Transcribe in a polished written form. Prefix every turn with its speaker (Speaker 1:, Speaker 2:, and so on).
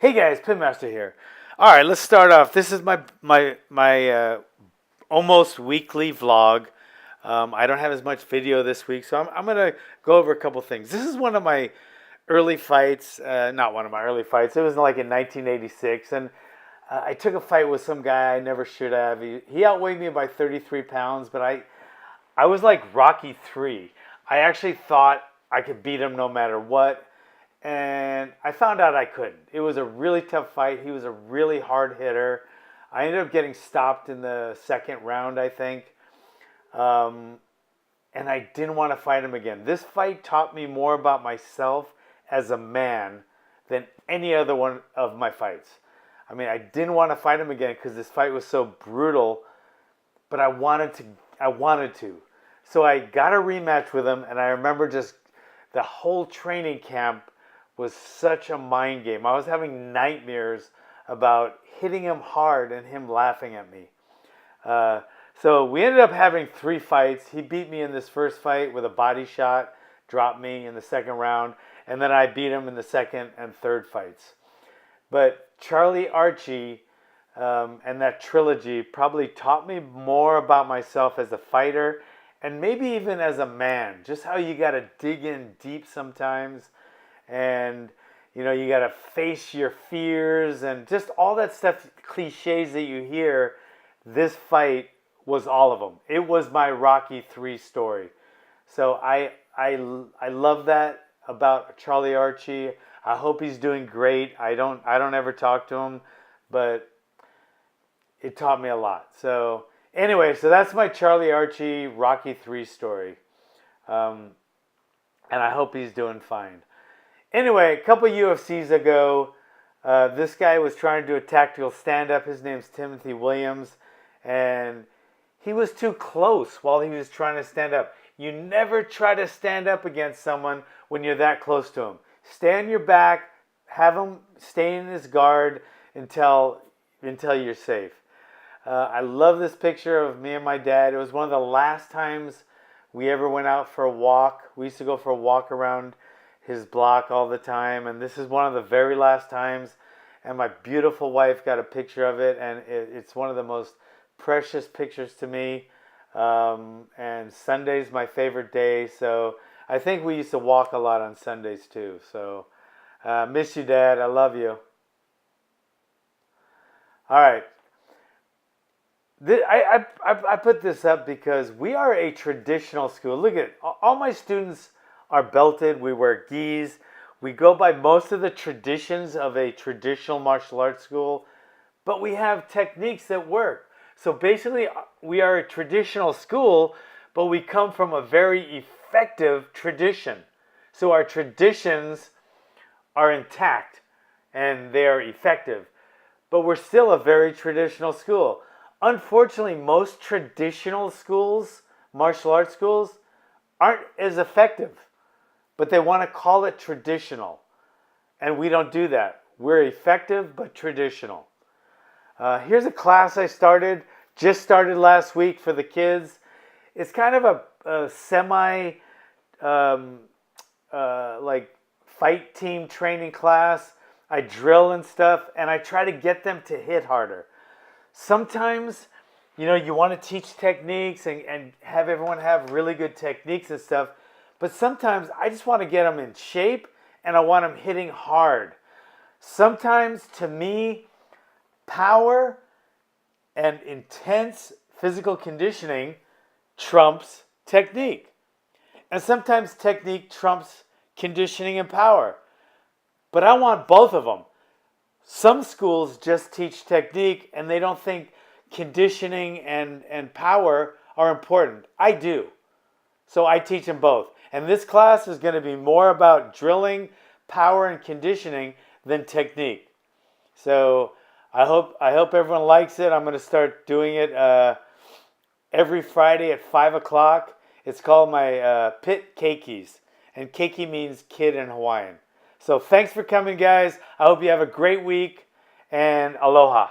Speaker 1: Hey guys, Pitmaster here. All right, let's start off. This is my almost weekly vlog. I don't have as much video this week, so I'm gonna go over a couple things. This is one of my early fights. Not one of my early fights. It was like in 1986, and I took a fight with some guy I never should have. He outweighed me by 33 pounds, but I was like Rocky 3. I actually thought I could beat him no matter what. And I found out I couldn't. It was a really tough fight. He was a really hard hitter. I ended up getting stopped in the second round, I think. And I didn't want to fight him again. This fight taught me more about myself as a man than any other one of my fights. I mean, I didn't want to fight him again because this fight was so brutal, but I wanted to. So I got a rematch with him, and I remember just the whole training camp was such a mind game. I was having nightmares about hitting him hard and him laughing at me. So we ended up having 3 fights. He beat me in this first fight with a body shot, dropped me in the second round, and then I beat him in the second and third fights. But Charlie Archie and that trilogy probably taught me more about myself as a fighter and maybe even as a man. Just how you got to dig in deep sometimes, and you know, you got to face your fears and just all that stuff, cliches that you hear. This fight was all of them. It was my Rocky 3 story. So I love that about Charlie Archie. I hope he's doing great. I don't ever talk to him, but it taught me a lot. So anyway, so that's my Charlie Archie Rocky 3 story. And I hope he's doing fine. Anyway, a couple UFCs ago, this guy was trying to do a tactical stand-up. His name's Timothy Williams, and he was too close while he was trying to stand up. You never try to stand up against someone when you're that close to him. Stay on your back, have him stay in his guard until you're safe. I love this picture of me and my dad. It was one of the last times we ever went out for a walk. We used to go for a walk around his block all the time, and this is one of the very last times, and my beautiful wife got a picture of it, and it's one of the most precious pictures to me. And Sunday's my favorite day, so I think we used to walk a lot on Sundays too. So miss you, Dad. I love you. All right. I put this up because we are a traditional school. Look at it. All my students are belted. We wear gis. We go by most of the traditions of a traditional martial arts school, but we have techniques that work. So basically, we are a traditional school, but we come from a very effective tradition. So our traditions are intact and they are effective, but we're still a very traditional school. Unfortunately, most traditional schools, martial arts schools, aren't as effective, but they want to call it traditional. And we don't do that. We're effective, but traditional. Here's a class I just started last week for the kids. It's kind of a semi, like fight team training class. I drill and stuff, and I try to get them to hit harder. Sometimes, you know, you want to teach techniques and have everyone have really good techniques and stuff, but sometimes I just want to get them in shape and I want them hitting hard. Sometimes, to me, power and intense physical conditioning trumps technique. And sometimes technique trumps conditioning and power. But I want both of them. Some schools just teach technique and they don't think conditioning and power are important. I do. So I teach them both. And this class is going to be more about drilling, power, and conditioning than technique. So I hope everyone likes it. I'm going to start doing it every Friday at 5 o'clock. It's called my Pit Keikis. And Keiki means kid in Hawaiian. So thanks for coming, guys. I hope you have a great week, and aloha.